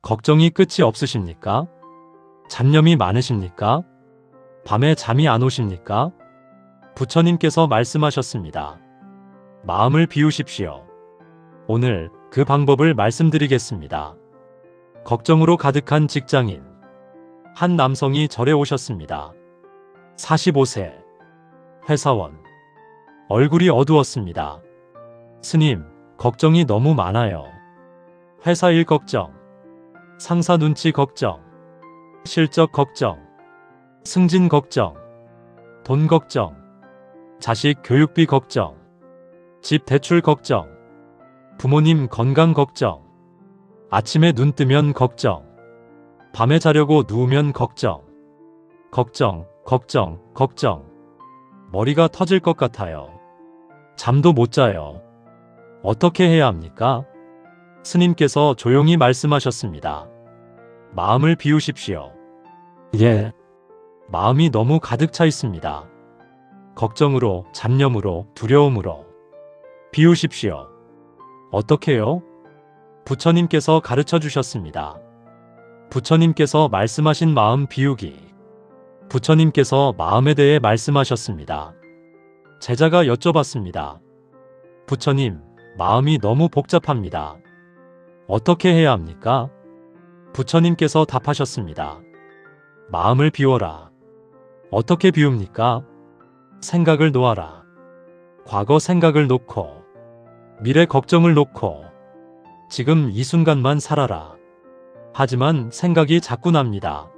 걱정이 끝이 없으십니까? 잡념이 많으십니까? 밤에 잠이 안 오십니까? 부처님께서 말씀하셨습니다. 마음을 비우십시오. 오늘 그 방법을 말씀드리겠습니다. 걱정으로 가득한 직장인. 한 남성이 절에 오셨습니다. 45세. 회사원. 얼굴이 어두웠습니다. 스님, 걱정이 너무 많아요. 회사 일 걱정, 상사 눈치 걱정, 실적 걱정, 승진 걱정, 돈 걱정, 자식 교육비 걱정, 집 대출 걱정, 부모님 건강 걱정, 아침에 눈 뜨면 걱정, 밤에 자려고 누우면 걱정, 걱정. 머리가 터질 것 같아요. 잠도 못 자요. 어떻게 해야 합니까? 스님께서 조용히 말씀하셨습니다. 마음을 비우십시오. 예. 마음이 너무 가득 차 있습니다. 걱정으로, 잡념으로, 두려움으로. 비우십시오. 어떻게요? 부처님께서 가르쳐 주셨습니다. 부처님께서 말씀하신 마음 비우기. 부처님께서 마음에 대해 말씀하셨습니다. 제자가 여쭤봤습니다. 부처님, 마음이 너무 복잡합니다. 어떻게 해야 합니까? 부처님께서 답하셨습니다. 마음을 비워라. 어떻게 비웁니까? 생각을 놓아라. 과거 생각을 놓고, 미래 걱정을 놓고, 지금 이 순간만 살아라. 하지만 생각이 자꾸 납니다.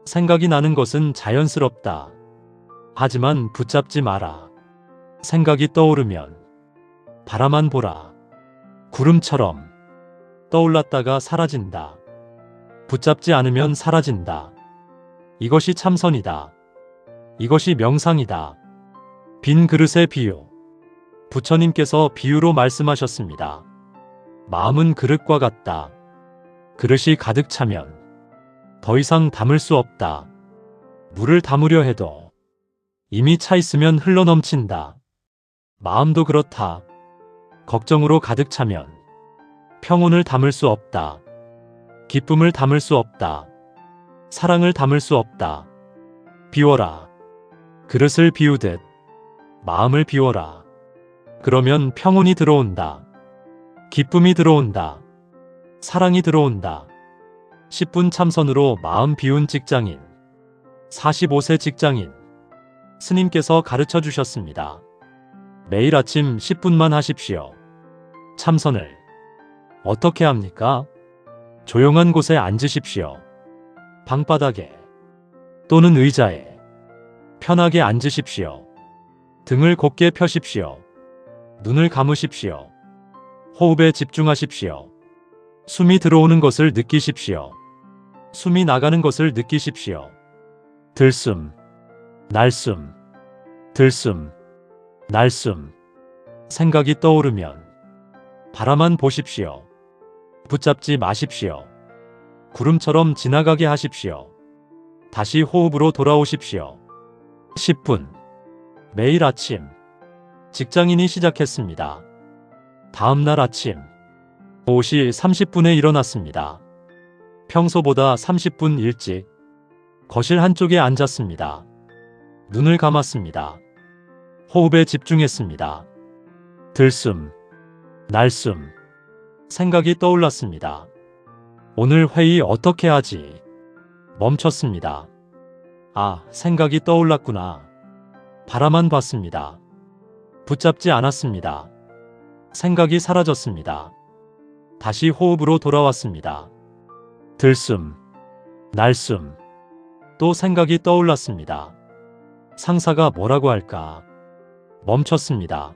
생각이 나는 것은 자연스럽다. 하지만 붙잡지 마라. 생각이 떠오르면 바라만 보라. 구름처럼 떠올랐다가 사라진다. 붙잡지 않으면 사라진다. 이것이 참선이다. 이것이 명상이다. 빈 그릇의 비유. 부처님께서 비유로 말씀하셨습니다. 마음은 그릇과 같다. 그릇이 가득 차면 더 이상 담을 수 없다. 물을 담으려 해도 이미 차 있으면 흘러넘친다. 마음도 그렇다. 걱정으로 가득 차면 평온을 담을 수 없다. 기쁨을 담을 수 없다. 사랑을 담을 수 없다. 비워라. 그릇을 비우듯 마음을 비워라. 그러면 평온이 들어온다. 기쁨이 들어온다. 사랑이 들어온다. 10분 참선으로 마음 비운 직장인. 45세 직장인. 스님께서 가르쳐 주셨습니다. 매일 아침 10분만 하십시오. 참선을. 어떻게 합니까? 조용한 곳에 앉으십시오. 방바닥에 또는 의자에 편하게 앉으십시오. 등을 곧게 펴십시오. 눈을 감으십시오. 호흡에 집중하십시오. 숨이 들어오는 것을 느끼십시오. 숨이 나가는 것을 느끼십시오. 들숨, 날숨, 들숨, 날숨. 생각이 떠오르면 바라만 보십시오. 붙잡지 마십시오. 구름처럼 지나가게 하십시오. 다시 호흡으로 돌아오십시오. 10분. 매일 아침. 직장인이 시작했습니다. 다음 날 아침 5시 30분에 일어났습니다. 평소보다 30분 일찍 거실 한쪽에 앉았습니다. 눈을 감았습니다. 호흡에 집중했습니다. 들숨, 날숨. 생각이 떠올랐습니다. 오늘 회의 어떻게 하지? 멈췄습니다. 아, 생각이 떠올랐구나. 바라만 봤습니다. 붙잡지 않았습니다. 생각이 사라졌습니다. 다시 호흡으로 돌아왔습니다. 들숨, 날숨. 또 생각이 떠올랐습니다. 상사가 뭐라고 할까? 멈췄습니다.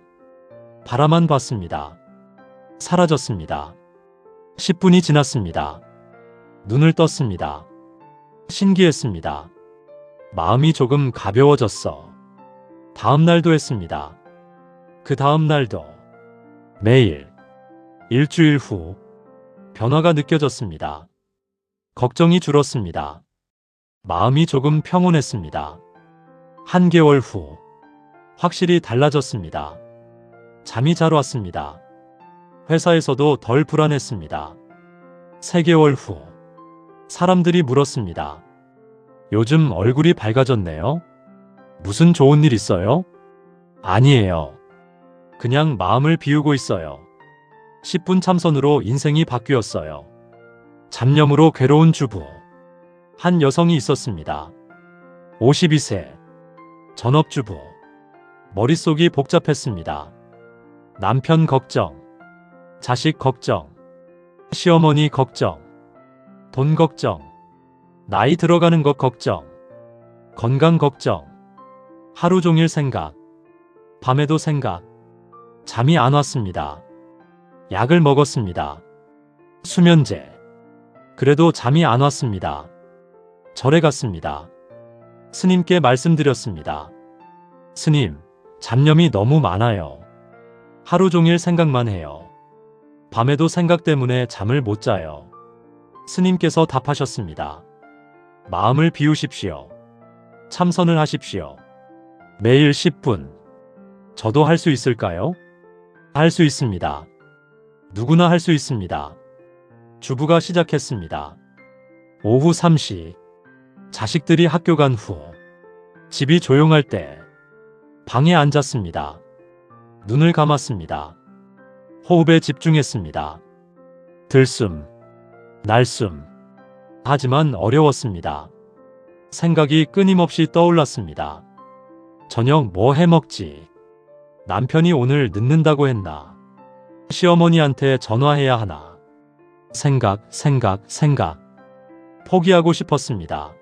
바라만 봤습니다. 사라졌습니다. 10분이 지났습니다. 눈을 떴습니다. 신기했습니다. 마음이 조금 가벼워졌어. 다음 날도 했습니다. 그 다음 날도. 매일. 일주일 후. 변화가 느껴졌습니다. 걱정이 줄었습니다. 마음이 조금 평온했습니다. 한 개월 후. 확실히 달라졌습니다. 잠이 잘 왔습니다. 회사에서도 덜 불안했습니다. 3개월 후. 사람들이 물었습니다. 요즘 얼굴이 밝아졌네요. 무슨 좋은 일 있어요? 아니에요. 그냥 마음을 비우고 있어요. 10분 참선으로 인생이 바뀌었어요. 잡념으로 괴로운 주부. 한 여성이 있었습니다. 52세. 전업주부. 머릿속이 복잡했습니다. 남편 걱정, 자식 걱정, 시어머니 걱정, 돈 걱정, 나이 들어가는 것 걱정, 건강 걱정, 하루 종일 생각, 밤에도 생각, 잠이 안 왔습니다. 약을 먹었습니다. 수면제. 그래도 잠이 안 왔습니다. 절에 갔습니다. 스님께 말씀드렸습니다. 스님, 잡념이 너무 많아요. 하루 종일 생각만 해요. 밤에도 생각 때문에 잠을 못 자요. 스님께서 답하셨습니다. 마음을 비우십시오. 참선을 하십시오. 매일 10분. 저도 할 수 있을까요? 할 수 있습니다. 누구나 할 수 있습니다. 주부가 시작했습니다. 오후 3시. 자식들이 학교 간 후. 집이 조용할 때. 방에 앉았습니다. 눈을 감았습니다. 호흡에 집중했습니다. 들숨, 날숨. 하지만 어려웠습니다. 생각이 끊임없이 떠올랐습니다. 저녁 뭐 해먹지? 남편이 오늘 늦는다고 했나? 시어머니한테 전화해야 하나? 생각. 포기하고 싶었습니다.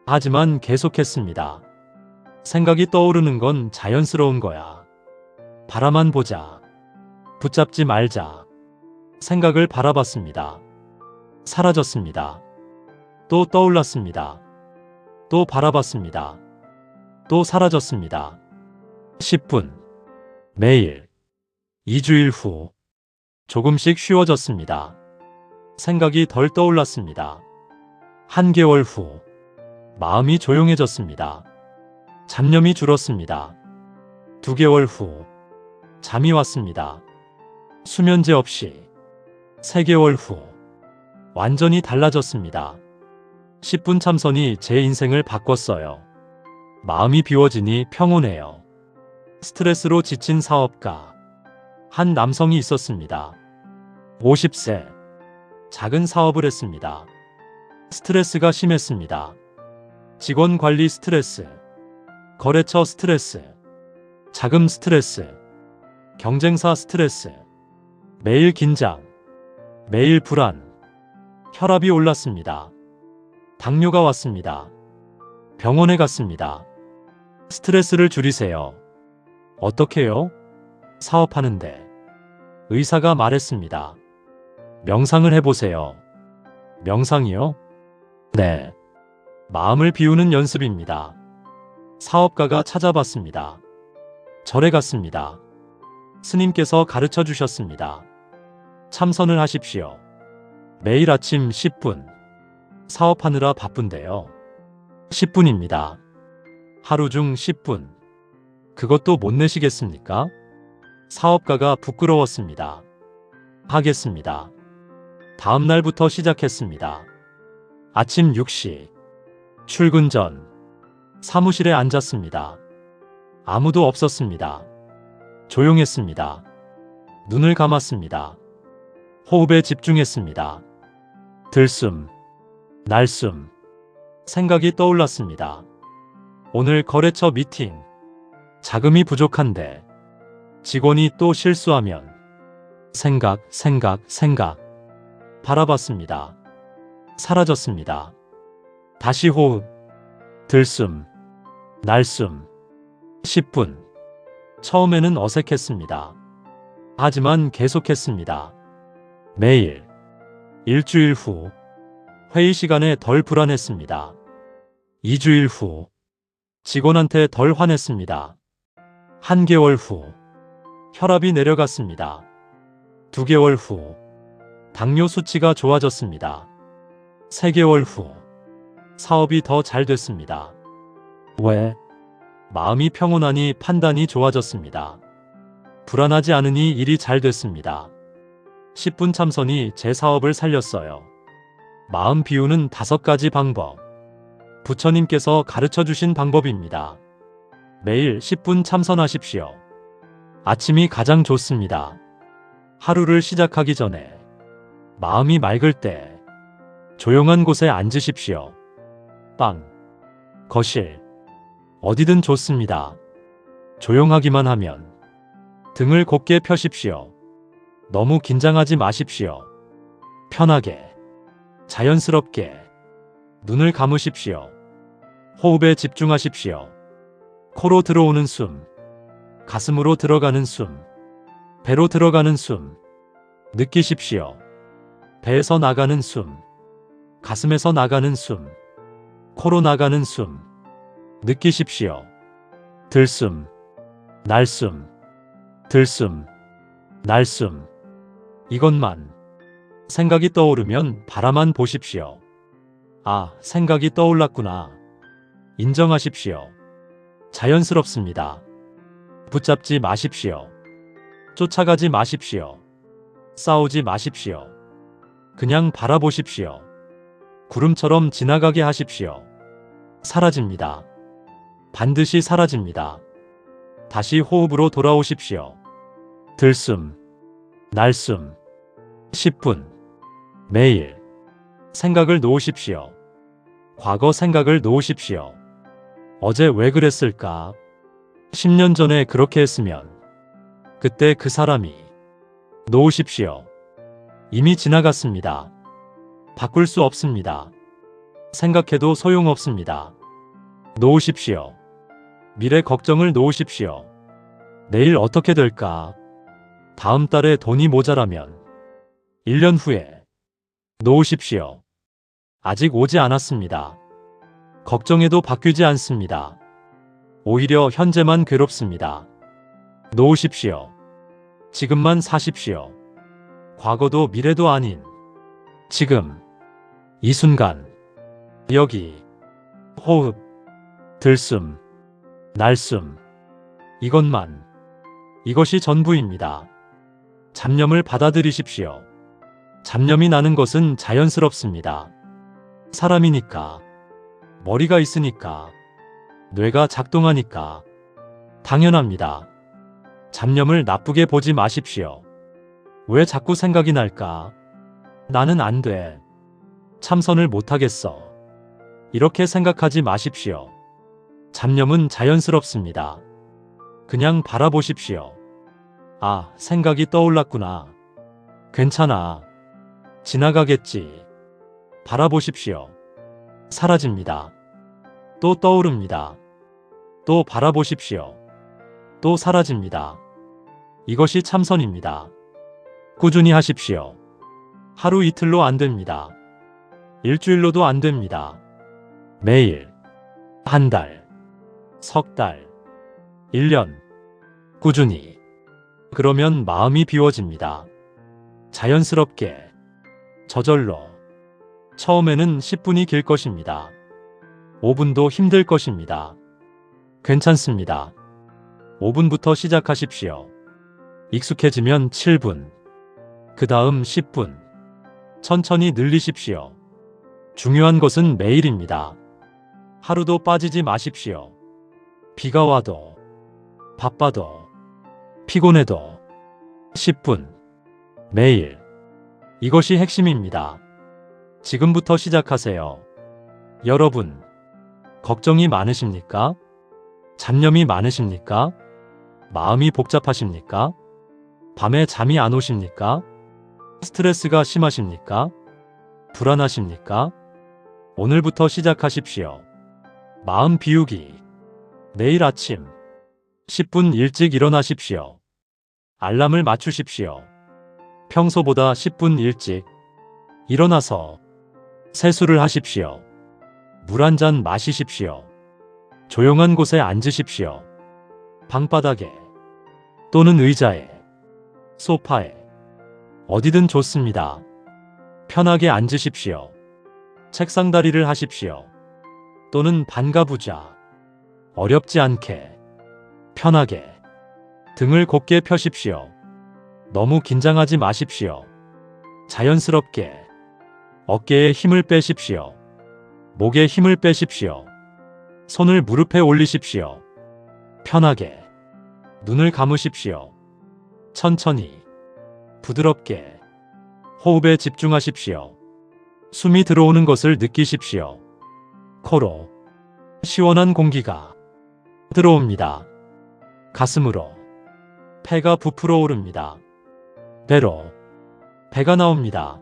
하지만 계속했습니다. 생각이 떠오르는 건 자연스러운 거야. 바라만 보자. 붙잡지 말자. 생각을 바라봤습니다. 사라졌습니다. 또 떠올랐습니다. 또 바라봤습니다. 또 사라졌습니다. 10분. 매일. 2주일 후. 조금씩 쉬워졌습니다. 생각이 덜 떠올랐습니다. 1개월 후. 마음이 조용해졌습니다. 잡념이 줄었습니다. 2개월 후. 잠이 왔습니다. 수면제 없이. 3개월 후. 완전히 달라졌습니다. 10분 참선이 제 인생을 바꿨어요. 마음이 비워지니 평온해요. 스트레스로 지친 사업가. 한 남성이 있었습니다. 50세. 작은 사업을 했습니다. 스트레스가 심했습니다. 직원 관리 스트레스, 거래처 스트레스, 자금 스트레스, 경쟁사 스트레스, 매일 긴장, 매일 불안, 혈압이 올랐습니다. 당뇨가 왔습니다. 병원에 갔습니다. 스트레스를 줄이세요. 어떻게요? 사업하는데. 의사가 말했습니다. 명상을 해보세요. 명상이요? 네. 마음을 비우는 연습입니다. 사업가가 찾아봤습니다. 절에 갔습니다. 스님께서 가르쳐 주셨습니다. 참선을 하십시오. 매일 아침 10분. 사업하느라 바쁜데요. 10분입니다. 하루 중 10분. 그것도 못 내시겠습니까? 사업가가 부끄러웠습니다. 하겠습니다. 다음 날부터 시작했습니다. 아침 6시. 출근 전. 사무실에 앉았습니다. 아무도 없었습니다. 조용했습니다. 눈을 감았습니다. 호흡에 집중했습니다. 들숨, 날숨. 생각이 떠올랐습니다. 오늘 거래처 미팅. 자금이 부족한데. 직원이 또 실수하면. 생각. 바라봤습니다. 사라졌습니다. 다시 호흡. 들숨, 날숨. 10분. 처음에는 어색했습니다. 하지만 계속했습니다. 매일. 일주일 후. 회의 시간에 덜 불안했습니다. 2주일 후. 직원한테 덜 화냈습니다. 1개월 후. 혈압이 내려갔습니다. 2개월 후. 당뇨 수치가 좋아졌습니다. 3개월 후. 사업이 더 잘 됐습니다. 왜? 마음이 평온하니 판단이 좋아졌습니다. 불안하지 않으니 일이 잘 됐습니다. 10분 참선이 제 사업을 살렸어요. 마음 비우는 5가지 방법. 부처님께서 가르쳐 주신 방법입니다. 매일 10분 참선하십시오. 아침이 가장 좋습니다. 하루를 시작하기 전에 마음이 맑을 때 조용한 곳에 앉으십시오. 방, 거실, 어디든 좋습니다. 조용하기만 하면 등을 곧게 펴십시오. 너무 긴장하지 마십시오. 편하게, 자연스럽게 눈을 감으십시오. 호흡에 집중하십시오. 코로 들어오는 숨, 가슴으로 들어가는 숨, 배로 들어가는 숨 느끼십시오. 배에서 나가는 숨, 가슴에서 나가는 숨, 코로 나가는 숨 느끼십시오. 들숨, 날숨, 들숨, 날숨. 이것만. 생각이 떠오르면 바라만 보십시오. 아, 생각이 떠올랐구나. 인정하십시오. 자연스럽습니다. 붙잡지 마십시오. 쫓아가지 마십시오. 싸우지 마십시오. 그냥 바라보십시오. 구름처럼 지나가게 하십시오. 사라집니다. 반드시 사라집니다. 다시 호흡으로 돌아오십시오. 들숨, 날숨, 10분. 매일. 생각을 놓으십시오. 과거 생각을 놓으십시오. 어제 왜 그랬을까? 10년 전에 그렇게 했으면. 그때 그 사람이. 놓으십시오. 이미 지나갔습니다. 바꿀 수 없습니다. 생각해도 소용없습니다. 놓으십시오. 미래 걱정을 놓으십시오. 내일 어떻게 될까? 다음 달에 돈이 모자라면. 1년 후에. 놓으십시오. 아직 오지 않았습니다. 걱정해도 바뀌지 않습니다. 오히려 현재만 괴롭습니다. 놓으십시오. 지금만 사십시오. 과거도 미래도 아닌 지금, 이 순간, 여기, 호흡, 들숨, 날숨. 이것만. 이것이 전부입니다. 잡념을 받아들이십시오. 잡념이 나는 것은 자연스럽습니다. 사람이니까, 머리가 있으니까, 뇌가 작동하니까 당연합니다. 잡념을 나쁘게 보지 마십시오. 왜 자꾸 생각이 날까? 나는 안 돼. 참선을 못하겠어. 이렇게 생각하지 마십시오. 잡념은 자연스럽습니다. 그냥 바라보십시오. 아, 생각이 떠올랐구나. 괜찮아. 지나가겠지. 바라보십시오. 사라집니다. 또 떠오릅니다. 또 바라보십시오. 또 사라집니다. 이것이 참선입니다. 꾸준히 하십시오. 하루 이틀로 안 됩니다. 일주일로도 안 됩니다. 매일, 한 달, 석 달, 1년, 꾸준히. 그러면 마음이 비워집니다. 자연스럽게, 저절로. 처음에는 10분이 길 것입니다. 5분도 힘들 것입니다. 괜찮습니다. 5분부터 시작하십시오. 익숙해지면 7분, 그 다음 10분. 천천히 늘리십시오. 중요한 것은 매일입니다. 하루도 빠지지 마십시오. 비가 와도, 바빠도, 피곤해도 10분. 매일. 이것이 핵심입니다. 지금부터 시작하세요. 여러분, 걱정이 많으십니까? 잡념이 많으십니까? 마음이 복잡하십니까? 밤에 잠이 안 오십니까? 스트레스가 심하십니까? 불안하십니까? 오늘부터 시작하십시오. 마음 비우기. 내일 아침 10분 일찍 일어나십시오. 알람을 맞추십시오. 평소보다 10분 일찍 일어나서 세수를 하십시오. 물 한 잔 마시십시오. 조용한 곳에 앉으십시오. 방바닥에 또는 의자에, 소파에, 어디든 좋습니다. 편하게 앉으십시오. 책상 다리를 하십시오. 또는 반가부좌. 어렵지 않게, 편하게 등을 곧게 펴십시오. 너무 긴장하지 마십시오. 자연스럽게 어깨에 힘을 빼십시오. 목에 힘을 빼십시오. 손을 무릎에 올리십시오. 편하게. 눈을 감으십시오. 천천히. 부드럽게. 호흡에 집중하십시오. 숨이 들어오는 것을 느끼십시오. 코로. 시원한 공기가 들어옵니다. 가슴으로. 폐가 부풀어 오릅니다. 배로. 배가 나옵니다.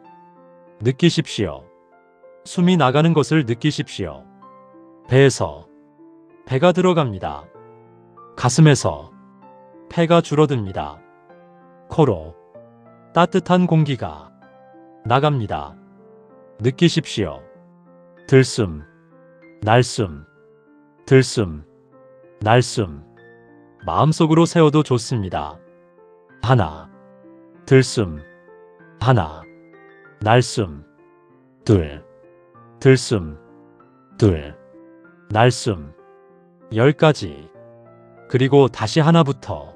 느끼십시오. 숨이 나가는 것을 느끼십시오. 배에서 배가 들어갑니다. 가슴에서 폐가 줄어듭니다. 코로 따뜻한 공기가 나갑니다. 느끼십시오. 들숨, 날숨, 들숨, 날숨. 마음속으로 세워도 좋습니다. 하나, 들숨, 하나, 날숨, 둘, 들숨, 둘, 날숨. 10가지. 그리고 다시 하나부터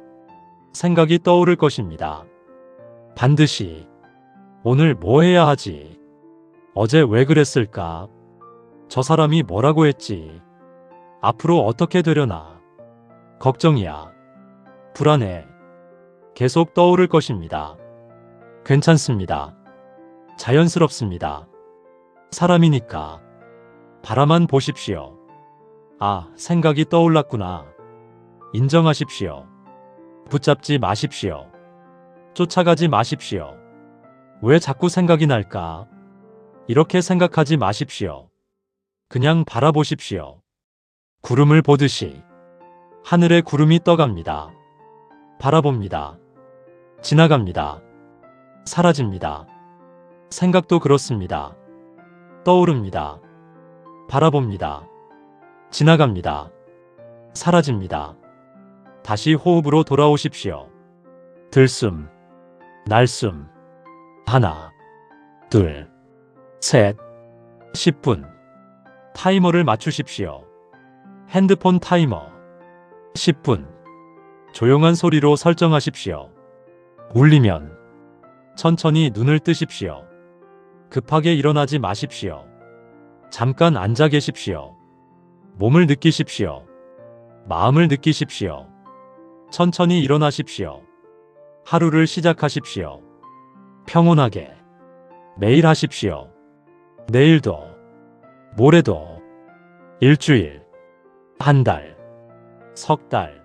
생각이 떠오를 것입니다. 반드시 오늘 뭐 해야 하지? 어제 왜 그랬을까? 저 사람이 뭐라고 했지? 앞으로 어떻게 되려나? 걱정이야. 불안해. 계속 떠오를 것입니다. 괜찮습니다. 자연스럽습니다. 사람이니까. 바라만 보십시오. 아, 생각이 떠올랐구나. 인정하십시오. 붙잡지 마십시오. 쫓아가지 마십시오. 왜 자꾸 생각이 날까? 이렇게 생각하지 마십시오. 그냥 바라보십시오. 구름을 보듯이 하늘에 구름이 떠갑니다. 바라봅니다. 지나갑니다. 사라집니다. 생각도 그렇습니다. 떠오릅니다. 바라봅니다. 지나갑니다. 사라집니다. 다시 호흡으로 돌아오십시오. 들숨, 날숨. 하나, 둘, 셋. 10분. 타이머를 맞추십시오. 핸드폰 타이머. 10분. 조용한 소리로 설정하십시오. 울리면 천천히 눈을 뜨십시오. 급하게 일어나지 마십시오. 잠깐 앉아 계십시오. 몸을 느끼십시오. 마음을 느끼십시오. 천천히 일어나십시오. 하루를 시작하십시오. 평온하게. 매일 하십시오. 내일도, 모레도, 일주일, 한 달, 석 달,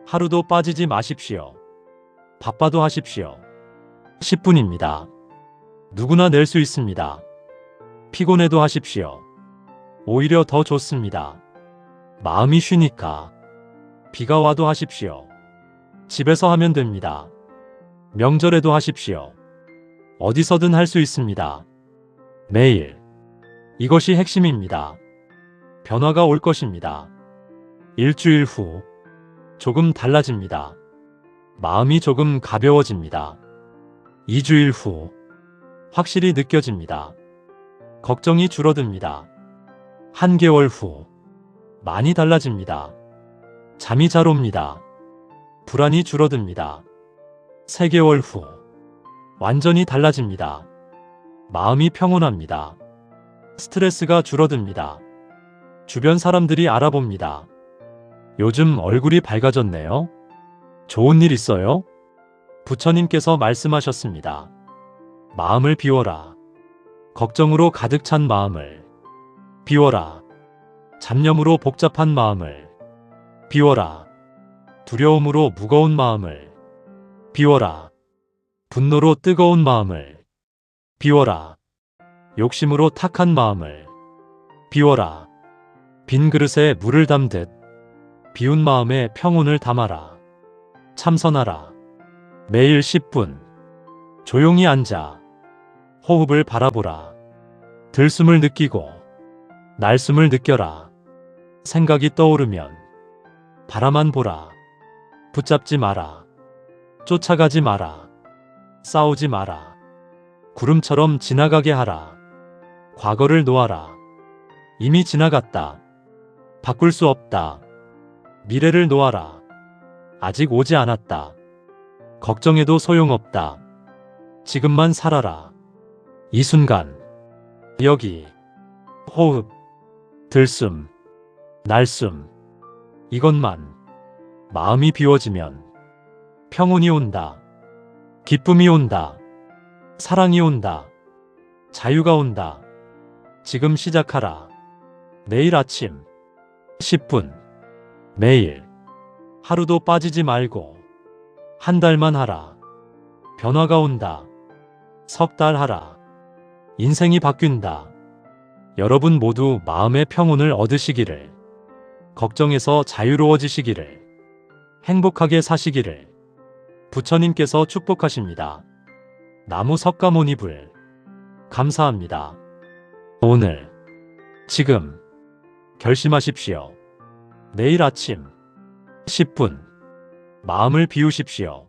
하루도 빠지지 마십시오. 바빠도 하십시오. 10분입니다. 누구나 낼 수 있습니다. 피곤해도 하십시오. 오히려 더 좋습니다. 마음이 쉬니까. 비가 와도 하십시오. 집에서 하면 됩니다. 명절에도 하십시오. 어디서든 할 수 있습니다. 매일. 이것이 핵심입니다. 변화가 올 것입니다. 일주일 후 조금 달라집니다. 마음이 조금 가벼워집니다. 2주일 후 확실히 느껴집니다. 걱정이 줄어듭니다. 1개월 후 많이 달라집니다. 잠이 잘 옵니다. 불안이 줄어듭니다. 3개월 후 완전히 달라집니다. 마음이 평온합니다. 스트레스가 줄어듭니다. 주변 사람들이 알아봅니다. 요즘 얼굴이 밝아졌네요. 좋은 일 있어요? 부처님께서 말씀하셨습니다. 마음을 비워라. 걱정으로 가득 찬 마음을 비워라. 잡념으로 복잡한 마음을 비워라. 두려움으로 무거운 마음을 비워라. 분노로 뜨거운 마음을 비워라. 욕심으로 탁한 마음을 비워라. 빈 그릇에 물을 담듯 비운 마음에 평온을 담아라. 참선하라. 매일 10분. 조용히 앉아 호흡을 바라보라. 들숨을 느끼고 날숨을 느껴라. 생각이 떠오르면 바라만 보라. 붙잡지 마라. 쫓아가지 마라. 싸우지 마라. 구름처럼 지나가게 하라. 과거를 놓아라. 이미 지나갔다. 바꿀 수 없다. 미래를 놓아라. 아직 오지 않았다. 걱정해도 소용없다. 지금만 살아라. 이 순간 여기, 호흡, 들숨, 날숨. 이것만 마음이 비워지면 평온이 온다. 기쁨이 온다. 사랑이 온다. 자유가 온다. 지금 시작하라. 내일 아침 10분. 매일. 하루도 빠지지 말고 한 달만 하라. 변화가 온다. 석 달 하라. 인생이 바뀐다. 여러분 모두 마음의 평온을 얻으시기를, 걱정에서 자유로워지시기를, 행복하게 사시기를 부처님께서 축복하십니다. 나무 석가모니불. 감사합니다. 오늘, 지금 결심하십시오. 내일 아침 10분. 마음을 비우십시오.